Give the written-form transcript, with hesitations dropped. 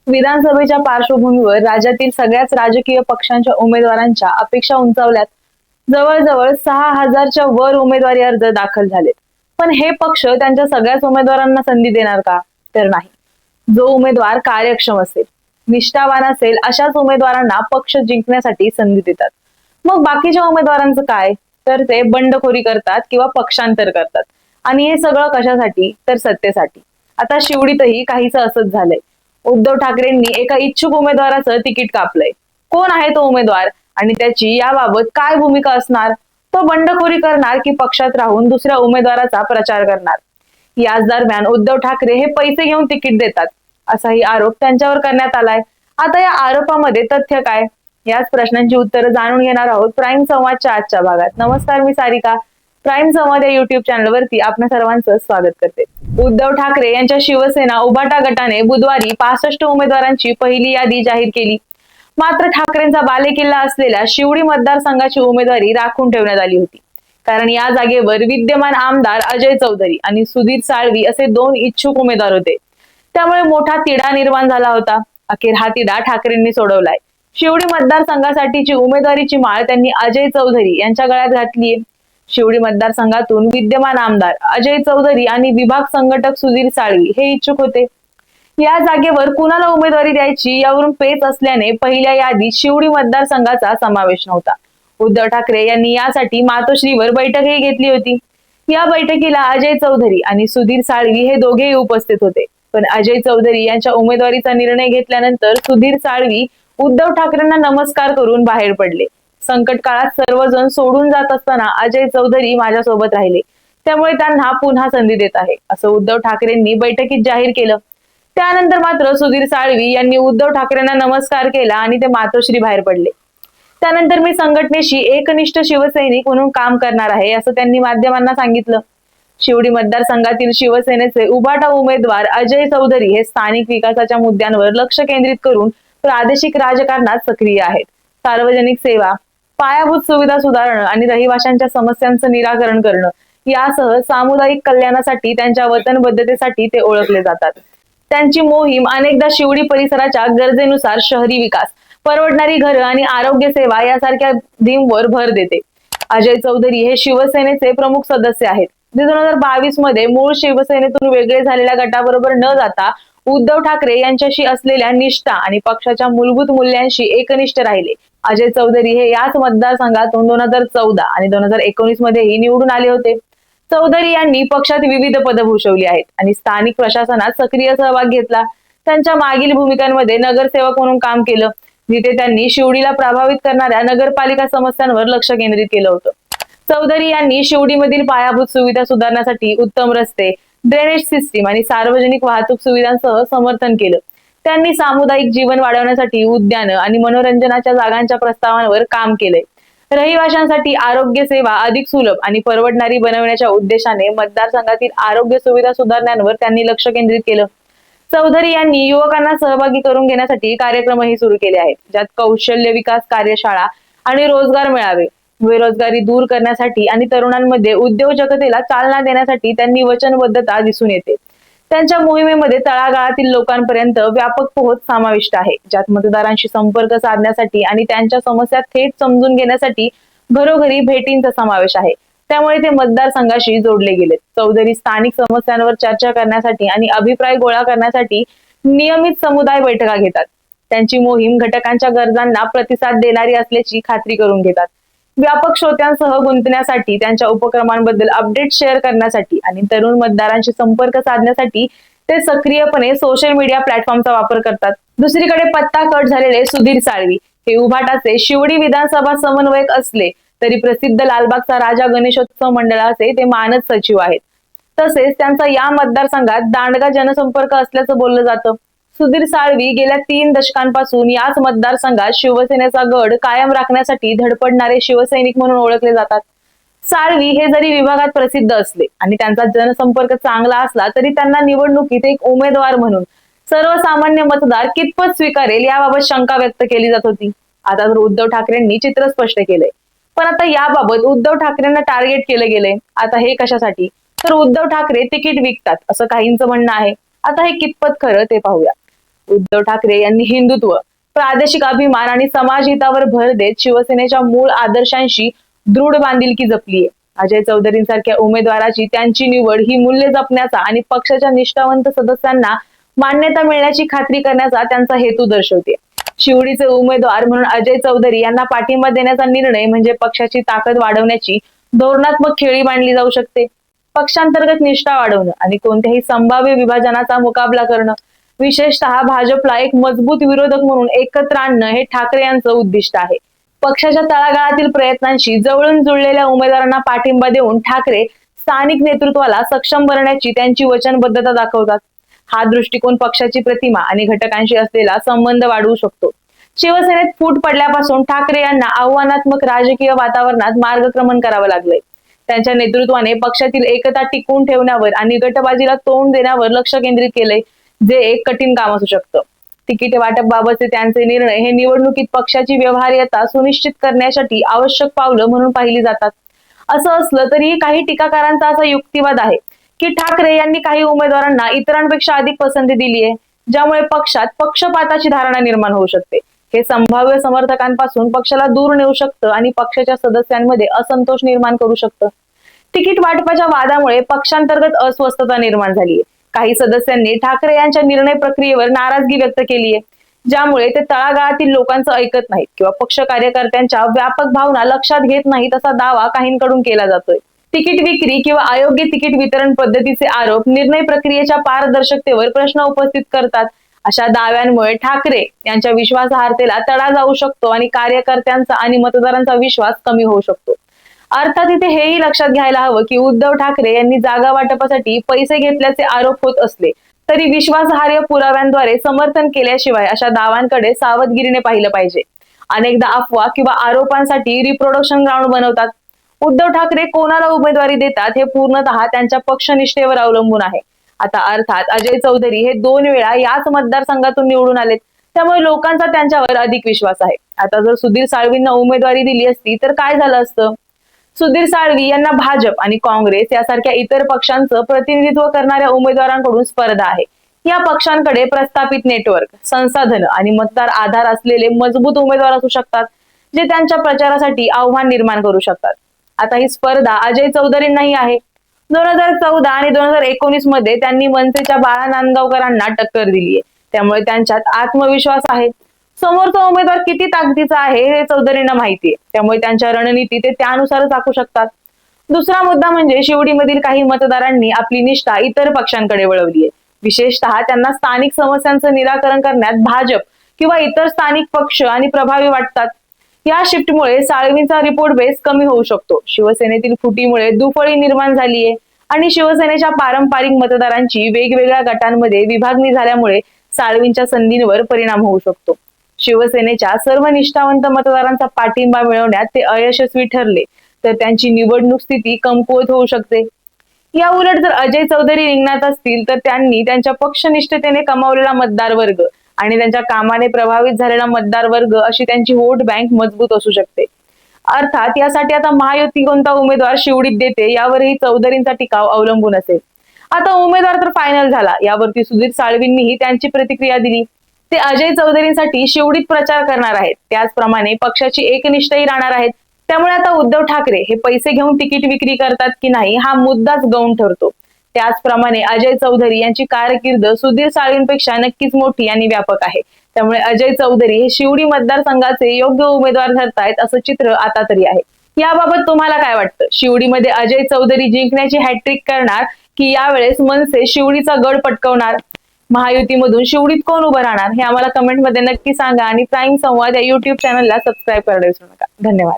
विधानसभेच्या पार्श्वभूमीवर राज्यातील सगळ्याच राजकीय पक्षांच्या उमेदवारांच्या अपेक्षा उंचावल्यात. जवळजवळ 6,000च्या वर उमेदवारी अर्ज दाखल झालेत. पण हे पक्ष त्यांच्या सगळ्याच उमेदवारांना संधी देणार का? तर नाही. जो उमेदवार कार्यक्षम असेल, निष्ठावान असेल अशाच उमेदवारांना पक्ष जिंकण्यासाठी संधी देतात. मग बाकीच्या उमेदवारांचं काय? तर ते बंडखोरी करतात किंवा पक्षांतर करतात. आणि हे सगळं कशासाठी? तर सत्तेसाठी. आता शिवडीतही काहीच असंच झालंय. उद्धव ठाकरेंनी एका इच्छुक उमेदवाराचं तिकीट कापलंय. कोण आहे तो उमेदवार आणि त्याची याबाबत काय भूमिका असणार? तो बंडखोरी करणार की पक्षात राहून दुसऱ्या उमेदवाराचा प्रचार करणार? याच दरम्यान उद्धव ठाकरे हे पैसे घेऊन तिकीट देतात असाही आरोप त्यांच्यावर करण्यात आलाय. आता या आरोपामध्ये तथ्य काय? याच प्रश्नांची उत्तरं जाणून घेणार आहोत प्राईम संवादच्या आजच्या भागात. नमस्कार, मी सारिका. प्राईम संवाद या युट्यूब चॅनलवरती आपल्या सर्वांचं स्वागत करते. उद्धव ठाकरे यांच्या शिवसेना उभाटा गटाने बुधवारी 65 उमेदवारांची पहिली यादी जाहीर केली. मात्र ठाकरेंचा बालेकिल्ला असलेल्या शिवडी मतदारसंघाची उमेदवारी राखून ठेवण्यात आली होती. कारण या जागेवर विद्यमान आमदार अजय चौधरी आणि सुधीर साळवी असे दोन इच्छुक उमेदवार होते. त्यामुळे मोठा तिढा निर्माण झाला होता. अखेर हा तिढा ठाकरेंनी सोडवलाय. शिवडी मतदारसंघासाठीची उमेदवारीची माळ त्यांनी अजय चौधरी यांच्या गळ्यात घातलीय. शिवडी मतदारसंघातून विद्यमान आमदार अजय चौधरी आणि विभाग संघटक सुधीर साळवी हे इच्छुक होते. या जागेवर कुणाला उमेदवारी द्यायची यावरून पेच असल्याने पहिल्या यादीत शिवडी मतदारसंघाचा समावेश नव्हता. उद्धव ठाकरे यांनी यासाठी मातोश्रीवर बैठकही घेतली होती. या बैठकीला अजय चौधरी आणि सुधीर साळवी हे दोघेही उपस्थित होते. पण अजय चौधरी यांच्या उमेदवारीचा निर्णय घेतल्यानंतर सुधीर साळवी उद्धव ठाकरेंना नमस्कार करून बाहेर पडले. संकट काळात सर्वजण सोडून जात असताना अजय चौधरी माझ्यासोबत राहिले, त्यामुळे त्यांना पुन्हा संधी देत आहे असं उद्धव ठाकरेंनी बैठकीत जाहीर केलं. त्यानंतर मात्र सुधीर साळवी यांनी उद्धव ठाकरेंना नमस्कार केला आणि ते मातोश्री बाहेर पडले. त्यानंतर मी संघटनेशी एकनिष्ठ शिवसैनिक म्हणून काम करणार आहे असं त्यांनी माध्यमांना सांगितलं. शिवडी मतदारसंघातील शिवसेनेचे उभाटा उमेदवार अजय चौधरी हे स्थानिक विकासाच्या मुद्द्यांवर लक्ष केंद्रित करून प्रादेशिक राजकारणात सक्रिय आहेत. सार्वजनिक सेवा, पायाभूत सुविधा सुधारणं आणि रहिवाशांच्या समस्यांचं निराकरण करणं यासह सामुदायिक कल्याणासाठी त्यांच्या वचनबद्धतेसाठी ते ओळखले जातात. त्यांची मोहीम अनेकदा शिवडी परिसराच्या गरजेनुसार शहरी विकास, परवडणारी घरं आणि आरोग्य सेवा यासारख्या थीमवर भर देते. अजय चौधरी हे शिवसेनेचे प्रमुख सदस्य आहेत. ते 2022 मध्ये मूळ शिवसेनेतून वेगळे झालेल्या गटाबरोबर न जाता उद्धव ठाकरे यांच्याशी असलेल्या निष्ठा आणि पक्षाच्या मूलभूत मूल्यांशी एकनिष्ठ राहिले. अजय चौधरी हे याच मतदारसंघातून 2014 आणि 2019 मध्येही निवडून आले होते. चौधरी यांनी पक्षात विविध पदं भूषवली आहेत आणि स्थानिक प्रशासनात सक्रिय सहभाग घेतला. त्यांच्या मागील भूमिकांमध्ये नगरसेवक म्हणून काम केलं, जिथे त्यांनी शिवडीला प्रभावित करणाऱ्या नगरपालिका समस्यांवर लक्ष केंद्रित केलं होतं. चौधरी यांनी शिवडीमधील पायाभूत सुविधा सुधारण्यासाठी उत्तम रस्ते, ड्रेनेज सिस्टीम आणि सार्वजनिक वाहतूक सुविधांसह समर्थन केलं. त्यांनी सामुदायिक जीवन वाढवण्यासाठी उद्यानं आणि मनोरंजनाच्या जागांच्या प्रस्तावांवर काम केलंय. रहिवाशांसाठी आरोग्य सेवा अधिक सुलभ आणि परवडणारी बनवण्याच्या उद्देशाने मतदारसंघातील आरोग्य सुविधा सुधारण्यावर त्यांनी लक्ष केंद्रित केलं. चौधरी यांनी युवकांना सहभागी करून घेण्यासाठी कार्यक्रमही सुरू केले आहेत, ज्यात कौशल्य विकास कार्यशाळा आणि रोजगार मेळावे, बेरोजगारी दूर करण्यासाठी आणि तरुणांमध्ये उद्योजकतेला चालना देण्यासाठी त्यांनी वचनबद्धता दिसून येते. त्यांच्या मोहिमेमध्ये तळागाळातील लोकांपर्यंत व्यापक पोहोच समाविष्ट आहे, ज्यात मतदारांशी संपर्क साधण्यासाठी आणि त्यांच्या समस्या थेट समजून घेण्यासाठी घरोघरी भेटींचा समावेश आहे. त्यामुळे ते मतदारसंघाशी जोडले गेलेत. चौधरी स्थानिक समस्यांवर चर्चा करण्यासाठी आणि अभिप्राय गोळा करण्यासाठी नियमित समुदाय बैठका घेतात. त्यांची मोहीम घटकांच्या गरजांना प्रतिसाद देणारी असल्याची खात्री करून घेतात. व्यापक श्रोत्यांसह गुंतण्यासाठी, त्यांच्या उपक्रमांबद्दल अपडेट शेअर करण्यासाठी आणि तरुण मतदारांशी संपर्क साधण्यासाठी ते सक्रियपणे सोशल मीडिया प्लॅटफॉर्मचा वापर करतात. दुसरीकडे पत्ता कट झालेले सुधीर साळवी हे उभाटाचे शिवडी विधानसभा समन्वयक असले तरी प्रसिद्ध लालबागचा राजा गणेशोत्सव मंडळाचे ते मानद सचिव आहेत. तसेच त्यांचा या मतदारसंघात दांडगा जनसंपर्क असल्याचं बोललं जातं. सुधीर साळवी गेल्या 3 दशकांपासून याच मतदारसंघात शिवसेनेचा गड कायम राखण्यासाठी धडपडणारे शिवसैनिक म्हणून ओळखले जातात. साळवी हे जरी विभागात प्रसिद्ध असले आणि त्यांचा जनसंपर्क चांगला असला तरी त्यांना निवडणुकीत एक उमेदवार म्हणून सर्वसामान्य मतदार कितपत स्वीकारेल याबाबत शंका व्यक्त केली जात होती. आता तर उद्धव ठाकरेंनी चित्र स्पष्ट केलंय. पण आता याबाबत उद्धव ठाकरेंना टार्गेट केलं गेलंय. आता हे कशासाठी? तर उद्धव ठाकरे तिकीट विकतात असं काहींचं म्हणणं आहे. आता हे कितपत खरं ते पाहूया. उद्धव ठाकरे यांनी हिंदुत्व, प्रादेशिक अभिमान आणि समाज हितावर भर देत शिवसेनेच्या मूळ आदर्शांशी दृढ बांधिलकी जपली आहे. अजय चौधरींसारख्या उमेदवाराची त्यांची निवड ही मूल्य जपण्याचा आणि पक्षाच्या निष्ठावंत सदस्यांना मान्यता मिळण्याची खात्री करण्याचा त्यांचा हेतू दर्शवते. शिवडीचे उमेदवार म्हणून अजय चौधरी यांना पाठिंबा देण्याचा निर्णय म्हणजे पक्षाची ताकद वाढवण्याची धोरणात्मक खेळी मांडली जाऊ शकते. पक्षांतर्गत निष्ठा वाढवणं आणि कोणत्याही संभाव्य विभाजनाचा मुकाबला करणं, विशेषतः भाजपला एक मजबूत विरोधक म्हणून एकत्र आणणं हे ठाकरे यांचं उद्दिष्ट आहे. पक्षाच्या तळागाळातील प्रयत्नांशी जवळून जुळलेल्या उमेदवारांना पाठिंबा देऊन ठाकरे स्थानिक नेतृत्वाला सक्षम बनण्याची त्यांची वचनबद्धता दाखवतात. हा दृष्टिकोन पक्षाची प्रतिमा आणि घटकांशी असलेला संबंध वाढवू शकतो. शिवसेनेत फूट पडल्यापासून ठाकरे यांना आव्हानात्मक राजकीय वातावरणात मार्गक्रमण करावं लागलंय. त्यांच्या नेतृत्वाने पक्षातील एकता टिकवून ठेवण्यावर आणि गटबाजीला तोंड देण्यावर लक्ष केंद्रित केलंय, जे एक कठीण काम असू शकतं. तिकीट वाटप बाबतचे त्यांचे निर्णय हे निवडणुकीत पक्षाची व्यवहार्यता सुनिश्चित करण्यासाठी आवश्यक पावलं म्हणून पाहिली जातात. असं असलं तरीही काही टीकाकारांचा असा युक्तिवाद आहे की ठाकरे यांनी काही उमेदवारांना इतरांपेक्षा अधिक पसंती दिली आहे, ज्यामुळे पक्षात पक्षपाताची धारणा निर्माण होऊ शकते. हे संभाव्य समर्थकांपासून पक्षाला दूर नेऊ शकतं आणि पक्षाच्या सदस्यांमध्ये असंतोष निर्माण करू शकतं. तिकीट वाटपाच्या वादामुळे पक्षांतर्गत अस्वस्थता निर्माण झाली आहे. काही सदस्यांनी ठाकरे यांच्या निर्णय प्रक्रियेवर नाराजगी व्यक्त केली आहे, ज्यामुळे ते तळागाळातील लोकांचं ऐकत नाहीत किंवा पक्ष कार्यकर्त्यांच्या व्यापक भावना लक्षात घेत नाहीत असा दावा काहींकडून केला जातोय. तिकीट विक्री किंवा अयोग्य तिकीट वितरण पद्धतीचे आरोप निर्णय प्रक्रियेच्या पारदर्शकतेवर प्रश्न उपस्थित करतात. अशा दाव्यांमुळे ठाकरे यांच्या विश्वासार्हतेला तडा जाऊ शकतो आणि कार्यकर्त्यांचा आणि मतदारांचा विश्वास कमी होऊ शकतो. अर्थात इथे हेही लक्षात घ्यायला हवं की उद्धव ठाकरे यांनी जागा वाटपासाठी पैसे घेतल्याचे आरोप होत असले तरी विश्वासार्ह पुराव्यांद्वारे समर्थन केल्याशिवाय अशा दाव्यांकडे सावधगिरीने पाहिलं पाहिजे. अनेकदा अफवा किंवा आरोपांसाठी रिप्रोडक्शन ग्राउंड बनवतात. उद्धव ठाकरे कोणाला उमेदवारी देतात हे पूर्णतः त्यांच्या पक्षनिष्ठेवर अवलंबून आहे. आता अर्थात अजय चौधरी हे 2 वेळा याच मतदारसंघातून निवडून आलेत, त्यामुळे लोकांचा त्यांच्यावर अधिक विश्वास आहे. आता जर सुधीर साळवींना उमेदवारी दिली असती तर काय झालं असतं? सुधीर साळवी यांना भाजप आणि काँग्रेस यासारख्या इतर पक्षांचं प्रतिनिधित्व करणाऱ्या उमेदवारांकडून स्पर्धा आहे. या पक्षांकडे प्रस्थापित नेटवर्क, संसाधनं आणि मतदार आधार असलेले मजबूत उमेदवार असू शकतात, जे त्यांच्या प्रचारासाठी आव्हान निर्माण करू शकतात. आता ही स्पर्धा अजय चौधरींनाही आहे. 2014 आणि 2019 मध्ये त्यांनी मनसेच्या बाळा नांदगावकरांना टक्कर दिलीये, त्यामुळे त्यांच्यात आत्मविश्वास आहे. समोरचा उमेदवार किती ताकदीचा आहे हे चौधरींना माहितीये, त्यामुळे त्यांच्या रणनीती ते त्यानुसारच आखू शकतात. दुसरा मुद्दा म्हणजे शिवडीमधील काही मतदारांनी आपली निष्ठा इतर पक्षांकडे वळवली आहे. विशेषतः त्यांना स्थानिक समस्यांचं निराकरण करण्यात भाजप किंवा इतर स्थानिक पक्ष आणि प्रभावी वाटतात. या शिफ्टमुळे साळवींचा रिपोर्ट बेस कमी होऊ शकतो. शिवसेनेतील फुटीमुळे दुफळी निर्माण झालीये आणि शिवसेनेच्या पारंपरिक मतदारांची वेगवेगळ्या गटांमध्ये विभागणी झाल्यामुळे साळवींच्या संधींवर परिणाम होऊ शकतो. शिवसेनेच्या सर्व निष्ठावंत मतदारांचा पाठिंबा मिळवण्यात ते अयशस्वी ठरले तर त्यांची निवडणूक स्थिती कमकुवत होऊ शकते. या उलट जर अजय चौधरी रिंगणात असतील तर त्यांनी त्यांच्या पक्षनिष्ठतेने कमावलेला मतदार वर्ग आणि त्यांच्या कामाने प्रभावित झालेला मतदार वर्ग अशी त्यांची वोट बँक मजबूत असू शकते. अर्थात यासाठी आता महायुती कोणता उमेदवार शिवडीत देते यावरही चौधरींचा टिकाव अवलंबून असेल. आता उमेदवार तर फायनल झाला, यावरती सुधीर साळवींनीही त्यांची प्रतिक्रिया दिली. ते अजय चौधरींसाठी शिवडीत प्रचार करणार आहेत, त्याचप्रमाणे पक्षाची एकनिष्ठही राहणार आहेत. त्यामुळे आता उद्धव ठाकरे हे पैसे घेऊन तिकीट विक्री करतात की नाही हा मुद्दाच गौण ठरतो. त्याचप्रमाणे अजय चौधरी यांची कारकीर्द सुधीर साळवींपेक्षा नक्कीच मोठी आणि व्यापक आहे. त्यामुळे अजय चौधरी हे शिवडी मतदारसंघाचे योग्य उमेदवार ठरतायत असं चित्र आता तरी आहे. याबाबत तुम्हाला काय वाटतं? शिवडीमध्ये अजय चौधरी जिंकण्याची हॅट्रिक करणार की यावेळेस मनसे शिवडीचा गड पटकवणार? महायुतीमधून शिवडीत कोण उभं राहणार हे आम्हाला कमेंटमध्ये नक्की सांगा आणि प्राईम संवाद या युट्यूब चॅनलला सबस्क्राईब करायला विसरू नका. धन्यवाद.